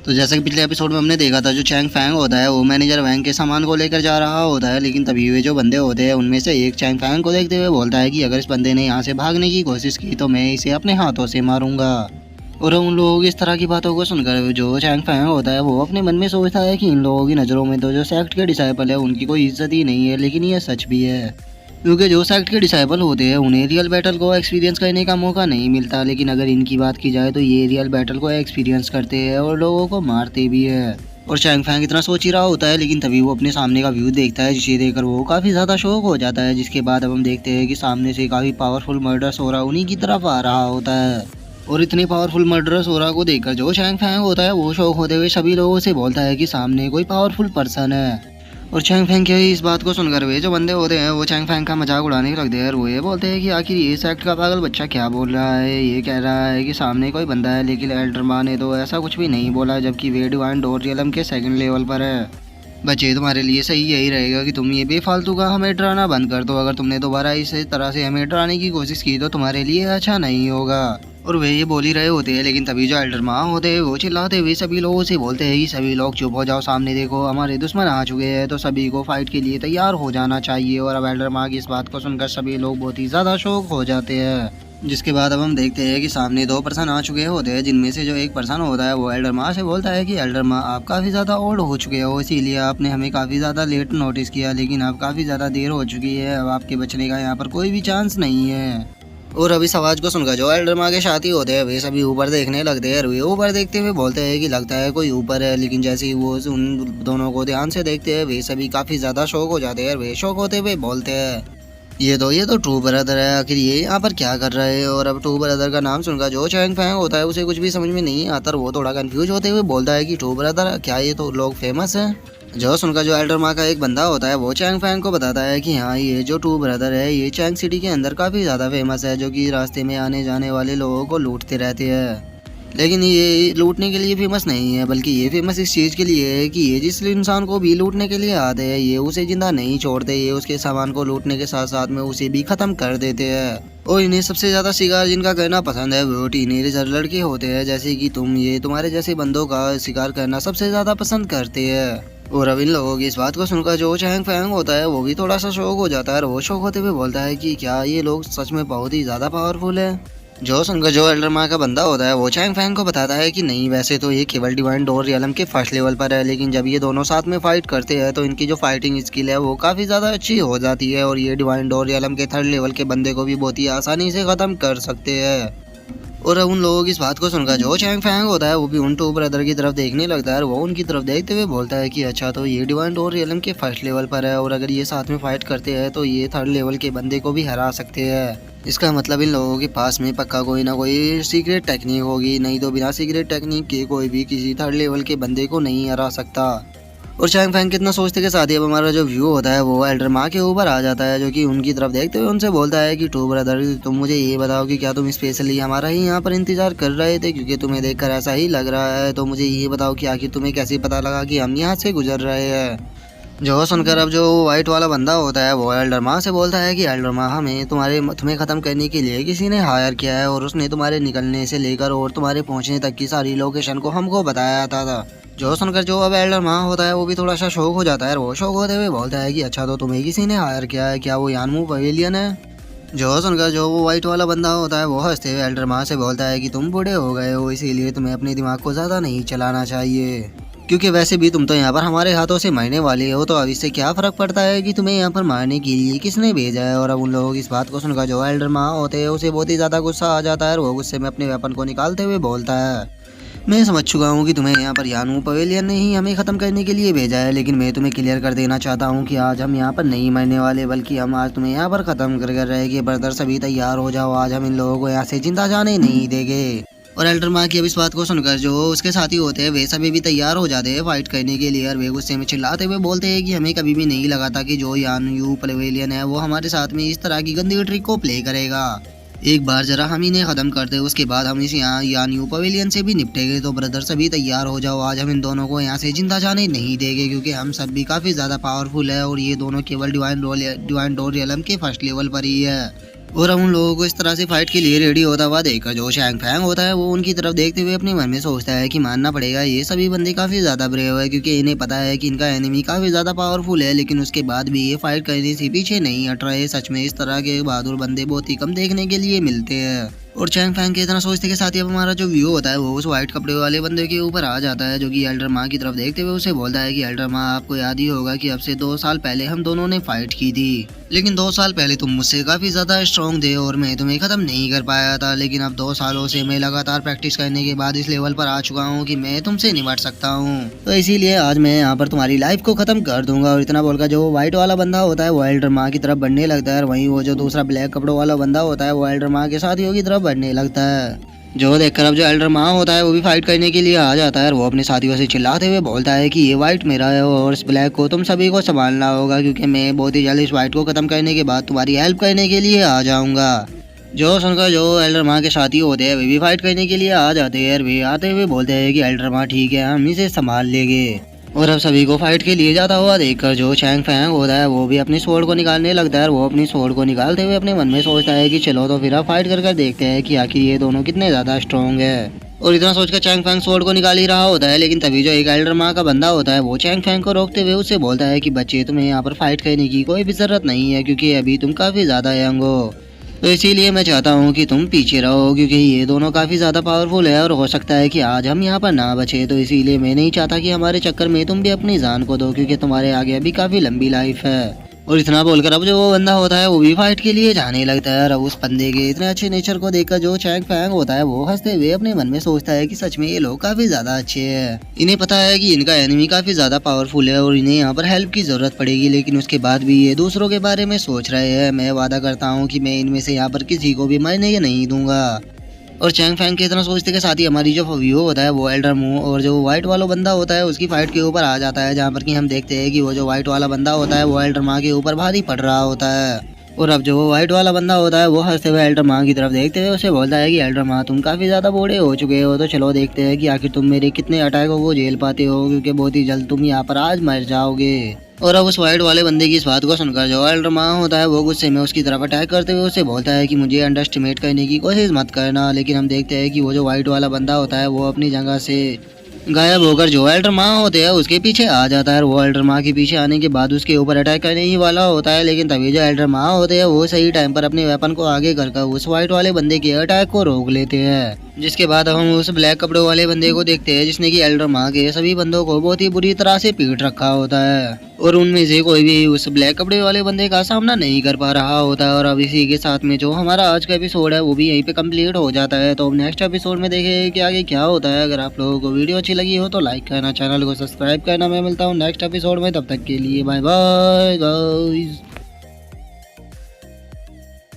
तो जैसा कि पिछले एपिसोड में हमने देखा था, जो चैंग फैंग होता है वो मैनेजर वैंग के सामान को लेकर जा रहा होता है, लेकिन तभी वे जो बंदे होते हैं उनमें से एक चैंग फैंग को देखते हुए बोलता है कि अगर इस बंदे ने यहाँ से भागने की कोशिश की तो मैं इसे अपने हाथों से मारूंगा। और उन लोगों की इस तरह की बातों को सुनकर जो चैंग फैंग होता है वो अपने मन में सोचता है कि इन लोगों की नज़रों में तो जो सेक्ट के डिसाइपल है उनकी कोई इज्जत ही नहीं है, लेकिन ये सच भी है क्योंकि जो सेक्ट के डिसाइपल होते हैं उन्हें रियल बैटल को एक्सपीरियंस करने का मौका नहीं मिलता। लेकिन अगर इनकी बात की जाए तो ये रियल बैटल को एक्सपीरियंस करते हैं और लोगों को मारते भी है। और चैंग फैंग इतना सोच ही रहा होता है, लेकिन तभी वो अपने सामने का व्यू देखता है जिसे देखकर वो काफ़ी ज़्यादा शौक हो जाता है। जिसके बाद अब हम देखते हैं कि सामने से काफ़ी पावरफुल मर्डरस हो रहा उन्हीं की तरफ आ रहा होता है। और इतने पावरफुल मर्डरस हो रहा को देखकर जो चैंग फैंग होता है वो शौक होते हुए सभी लोगों से बोलता है कि सामने कोई पावरफुल पर्सन है। और चैंग फैंग के इस बात को सुनकर वे जो बंदे होते हैं वो चैंग फैंग का मजाक उड़ाने लगते हैं और वो ये बोलते हैं कि आखिर ये सेक्ट का पागल बच्चा क्या बोल रहा है। ये कह रहा है कि सामने कोई बंदा है, लेकिन एल्डर माँ ने तो ऐसा कुछ भी नहीं बोला, जबकि वे डिवाइन डोर रियलम के सेकंड लेवल पर है। बच्चे, तुम्हारे लिए सही यही रहेगा कि तुम ये बेफालतू का हमें डराना बंद कर दो। अगर तुमने दोबारा इस तरह से हमें डराने की कोशिश की तो तुम्हारे लिए अच्छा नहीं होगा। और वे ये बोल ही रहे होते हैं, लेकिन तभी जो एल्डर माँ होते हैं वो चिल्लाते हुए सभी लोगों से बोलते हैं कि सभी लोग चुप हो जाओ, सामने देखो हमारे दुश्मन आ चुके हैं, तो सभी को फाइट के लिए तैयार हो जाना चाहिए। और अब एल्डर माँ की इस बात को सुनकर सभी लोग बहुत ही ज़्यादा शौक हो जाते हैं। जिसके बाद अब हम देखते हैं कि सामने दो पर्सन आ चुके होते हैं, जिनमें से जो एक पर्सन होता है वो एल्डर माँ से बोलता है कि एल्डर माँ, आप काफ़ी ज़्यादा ओल्ड हो चुके हो, इसीलिए आपने हमें काफ़ी ज़्यादा लेट नोटिस किया, लेकिन अब काफ़ी ज़्यादा देर हो चुकी है, अब आपके बचने का यहाँ पर कोई भी चांस नहीं है। और अभी इस आवाज को सुनकर जो एल्डर माँ के साथी होते हैं वे सभी ऊपर देखने लगते हैं। वे ऊपर देखते हुए बोलते हैं कि लगता है कोई ऊपर है, लेकिन जैसे ही वो उन दोनों को ध्यान से देखते हैं वे सभी काफ़ी ज़्यादा शौक हो जाते हैं। वे शौक होते हुए बोलते हैं, ये तो ट्रू ब्रदर है, आखिर ये यहाँ पर क्या कर रहे हैं। और अब ट्रू ब्रदर का नाम सुनकर जो चैंग फैंग होता है उसे कुछ भी समझ में नहीं आता, वो थोड़ा कंफ्यूज होते हुए बोलता है कि ट्रू ब्रदर क्या ये तो लोग फेमस हैं। जो सुनकर जो एल्डर माँ का एक बंदा होता है वो चैंग फैंग को बताता है कि हाँ, ये जो ट्रू ब्रदर है ये चैंग सिटी के अंदर काफ़ी ज़्यादा फेमस है, जो कि रास्ते में आने जाने वाले लोगों को लूटते रहते हैं। लेकिन ये लूटने के लिए फेमस नहीं है, बल्कि ये फेमस इस चीज़ के लिए है कि ये जिस इंसान को भी लूटने के लिए आते हैं ये उसे जिंदा नहीं छोड़ते, ये उसके सामान को लूटने के साथ साथ में उसे भी ख़त्म कर देते हैं। और इन्हें सबसे ज़्यादा शिकार जिनका करना पसंद है वो टीनेजर लड़के होते हैं, जैसे कि तुम, ये तुम्हारे जैसे बंदों का शिकार करना सबसे ज़्यादा पसंद करते हैं। और अब इन लोगों की इस बात को सुनकर जो चैंग फैंग होता है वो भी थोड़ा सा शौक हो जाता है और वो शौक होते हुए बोलता है कि क्या ये लोग सच में बहुत ही ज़्यादा पावरफुल है। जो सुनकर जो एल्डर माँ का बंदा होता है वो चैंग फैंग को बताता है कि नहीं, वैसे तो ये केवल डिवाइन डोर रियलम के फर्स्ट लेवल पर है, लेकिन जब ये दोनों साथ में फाइट करते हैं तो इनकी जो फाइटिंग स्किल है वो काफ़ी ज़्यादा अच्छी हो जाती है और ये डिवाइन डोर रियलम के थर्ड लेवल के बंदे को भी बहुत ही आसानी से ख़त्म कर सकते हैं। और उन लोगों की इस बात को सुनकर जो चैंग फैंग होता है वो भी उन टू ब्रदर की तरफ देखने लगता है और वो उनकी तरफ देखते हुए बोलता है कि अच्छा, तो ये डिवाइन डोर रियलम के फर्स्ट लेवल पर है और अगर ये साथ में फाइट करते हैं तो ये थर्ड लेवल के बंदे को भी हरा सकते हैं। इसका मतलब इन लोगों के पास में पक्का कोई ना कोई सीक्रेट टेक्निक होगी, नहीं तो बिना सीक्रेट टेक्निक के कोई भी किसी थर्ड लेवल के बंदे को नहीं हरा सकता। और चैंग फैंग कितना सोचते के साथ ही अब हमारा जो व्यू होता है वो एल्डर माँ के ऊपर आ जाता है, जो कि उनकी तरफ देखते हुए उनसे बोलता है कि टू ब्रदर, तुम मुझे ये बताओ कि क्या तुम स्पेशली हमारा ही यहाँ पर इंतजार कर रहे थे, क्योंकि तुम्हें देखकर ऐसा ही लग रहा है। तो मुझे ये बताओ कि आखिर तुम्हें कैसे पता लगा कि हम यहाँ से गुजर रहे हैं। जो सुनकर अब जो वाइट वाला बंदा होता है वो एल्डर माँ से बोलता है कि एल्डर माँ, हमें तुम्हें ख़त्म करने के लिए किसी ने हायर किया है और उसने तुम्हारे निकलने से लेकर और तुम्हारे पहुँचने तक की सारी लोकेशन को हमको बताया था। जो सुनकर जो अब एल्डर माँ होता है वो भी थोड़ा सा शौक हो जाता है और वो शौक होते हुए बोलता है कि अच्छा, तो तुम्हें किसी ने हायर किया है, क्या वो यानमू पवेलियन है। जो सुनकर जो वो वाइट वाला बंदा होता है वो हंसते हुए एल्डर माँ से बोलता है कि तुम बूढ़े हो गए हो, इसीलिए तुम्हें अपने दिमाग को ज़्यादा नहीं चलाना चाहिए, क्योंकि वैसे भी तुम तो यहाँ पर हमारे हाथों से मरने वाले हो, तो अब इससे क्या फ़र्क पड़ता है कि तुम्हें यहाँ पर मारने के लिए किसने भेजा है। और अब उन लोगों की इस बात को सुनकर जो एल्डर माँ होते हैं उसे बहुत ही ज़्यादा गुस्सा आ जाता है और वो गुस्से में अपने वेपन को निकालते हुए बोलता है, मैं समझ चुका हूँ कि तुम्हें यहाँ पर यानू पवेलियन ने ही हमें ख़त्म करने के लिए भेजा है, लेकिन मैं तुम्हें क्लियर कर देना चाहता हूँ कि आज हम यहाँ पर नहीं मरने वाले, बल्कि हम आज तुम्हें यहाँ पर ख़त्म कर रहेंगे। ब्रदर, सभी तैयार हो जाओ, आज हम इन लोगों को यहाँ से जिंदा जाने नहीं देंगे। और एल्डर माँ की अब इस बात को सुनकर जो उसके साथी होते हैं वे सभी भी तैयार हो जाते हैं फाइट करने के लिए और वे गुस्से में चिल्लाते हुए बोलते हैं कि हमें कभी भी नहीं लगा था कि जो यानू पवेलियन है वो हमारे साथ में इस तरह की गंदी ट्रिक को प्ले करेगा। एक बार जरा हम इन्हें ख़त्म कर दे, उसके बाद हम इस यहाँ यानू पवेलियन से भी निपटेंगे। तो ब्रदर, सभी तैयार हो जाओ, आज हम इन दोनों को यहाँ से जिंदा जाने नहीं देंगे, क्योंकि हम सब भी काफ़ी ज़्यादा पावरफुल है और ये दोनों केवल डिवाइन डोर रियलम के फर्स्ट लेवल पर ही है। और अब उन लोगों को इस तरह से फाइट के लिए रेडी होता हुआ देखकर जो चैंग फैंग होता है वो उनकी तरफ देखते हुए अपने मन में सोचता है कि मानना पड़ेगा ये सभी बंदे काफी ज्यादा ब्रेव है, क्योंकि इन्हें पता है कि इनका एनिमी काफी ज्यादा पावरफुल है, लेकिन उसके बाद भी ये फाइट करने से पीछे नहीं हट रहे। सच में इस तरह के बहादुर बंदे बहुत ही कम देखने के लिए मिलते हैं। और चैंग फैंग के इतना सोचते के साथ ही अब हमारा जो व्यू होता है वो उस व्हाइट कपड़े वाले बंदे के ऊपर आ जाता है, जो कि एल्डर माँ की तरफ देखते हुए उसे बोलता है कि एल्डर माँ, आपको याद ही होगा कि अब से 2 साल पहले हम दोनों ने फाइट की थी, लेकिन 2 साल पहले तुम मुझसे काफी ज्यादा स्ट्रॉन्ग थे और मैं तुम्हें खत्म नहीं कर पाया था, लेकिन अब 2 सालों से मैं लगातार प्रैक्टिस करने के बाद इस लेवल पर आ चुका हूँ कि मैं तुमसे निपट सकता हूँ। तो इसीलिए आज मैं यहाँ पर तुम्हारी लाइफ को खत्म कर दूंगा। और इतना बोलकर जो व्हाइट वाला बंदा होता है वो एल्डर माँ की तरफ बढ़ने लगता है, और वहीं वो जो दूसरा ब्लैक कपड़ों वाला बंदा होता है वो एल्डर माँ के साथियों की तरफ बढ़ने लगता है। जो देखकर अब जो एल्डर माँ होता है वो भी फाइट करने के लिए आ जाता है, और वो अपने साथियों से चिल्लाते हुए बोलता है कि ये व्हाइट मेरा है और इस ब्लैक को तुम सभी को संभालना होगा, क्योंकि मैं बहुत ही जल्द इस व्हाइट को खत्म करने के बाद तुम्हारी हेल्प करने के लिए आ जाऊंगा। जो सुनकर जो एल्डर माँ के साथी होते हैं वे भी फाइट करने के लिए आ जाते हैं, और वे आते हुए बोलते हैं कि एल्डर माँ ठीक है, हम इसे संभाल लेंगे। और अब सभी को फाइट के लिए जाता हुआ देखकर जो चैंग फैंग होता है वो भी अपनी स्वॉर्ड को निकालने लगता है, और वो अपनी स्वॉर्ड को निकालते हुए अपने मन में सोचता है कि चलो तो फिर अब फाइट कर देखते हैं कि आखिर ये दोनों कितने ज्यादा स्ट्रॉन्ग है। और इतना सोचकर चैंग फैंग स्वॉर्ड को निकाल ही रहा होता है, लेकिन तभी जो एक एल्डर माँ का बंदा होता है वो चैंग फैंग को रोकते हुए उससे बोलता है कि बच्चे, तुम्हें यहाँ पर फाइट करने की कोई भी जरूरत नहीं है, क्योंकि अभी तुम काफी ज्यादा यंग हो, तो इसीलिए मैं चाहता हूँ कि तुम पीछे रहो, क्योंकि ये दोनों काफ़ी ज़्यादा पावरफुल है और हो सकता है कि आज हम यहाँ पर ना बचे। तो इसीलिए मैं नहीं चाहता कि हमारे चक्कर में तुम भी अपनी जान को दो, क्योंकि तुम्हारे आगे अभी काफ़ी लंबी लाइफ है। और इतना बोलकर अब जो वो बंदा होता है वो भी फाइट के लिए जाने लगता है, और अब उस बंदे के इतने अच्छे नेचर को देखकर जो चैंग फैंग होता है वो हंसते हुए अपने मन में सोचता है कि सच में ये लोग काफी ज्यादा अच्छे हैं। इन्हें पता है कि इनका एनिमी काफी ज्यादा पावरफुल है और इन्हें यहाँ पर हेल्प की जरूरत पड़ेगी, लेकिन उसके बाद भी ये दूसरों के बारे में सोच रहे हैं। मैं वादा करता हूँ कि मैं इनमें से यहाँ पर किसी को भी मरने नहीं दूंगा। और चैंग फैंग के इतना सोचते के साथ ही हमारी जो व्यू होता है वो एल्डर मू और जो व्हाइट वाला बंदा होता है उसकी फाइट के ऊपर आ जाता है, जहाँ पर कि हम देखते हैं कि वो जो व्हाइट वाला बंदा होता है वो एल्डर माँ के ऊपर भारी पड़ रहा होता है। और अब जो व्हाइट वाला बंदा होता है वो हंसते हुए एल्डर माँ की तरफ देखते हुए उसे बोलता है कि एल्डर माँ, तुम काफी ज्यादा बूढ़े हो चुके हो, तो चलो देखते हैं कि आखिर तुम मेरे कितने अटैकों को झेल पाते हो, क्योंकि बहुत ही जल्द तुम यहाँ पर आज मर जाओगे। और अब उस व्हाइट वाले बंदे की इस बात को सुनकर जो एल्डर माँ होता है वो गुस्से में उसकी तरफ अटैक करते हुए उसे बोलता है कि मुझे अंडर एस्टिमेट करने की कोशिश मत करना। लेकिन हम देखते हैं कि वो जो व्हाइट वाला बंदा होता है वो अपनी जगह से गायब होकर जो एल्डर माँ होते हैं उसके पीछे आ जाता है। वो एल्डर माँ के पीछे आने के बाद उसके ऊपर अटैक करने ही वाला होता है, लेकिन तभी जो एल्डर माँ होते हैं वो सही टाइम पर अपने वेपन को आगे कर उस व्हाइट वाले बंदे के अटैक को रोक लेते हैं। जिसके बाद अब हम उस ब्लैक कपड़ों वाले बंदे को देखते हैं जिसने कि एल्डर माँ के सभी बंदों को बहुत ही बुरी तरह से पीट रखा होता है, और उनमें से कोई भी उस ब्लैक कपड़े वाले बंदे का सामना नहीं कर पा रहा होता है। और अब इसी के साथ में जो हमारा आज का एपिसोड है वो भी यहीं पे कंप्लीट हो जाता है। तो अब नेक्स्ट एपिसोड में देखें कि आगे क्या होता है। अगर आप लोगों को वीडियो अच्छी लगी हो तो लाइक करना, चैनल को सब्सक्राइब करना। मैं मिलता हूँ नेक्स्ट एपिसोड में, तब तक के लिए बाय बाय गाइस।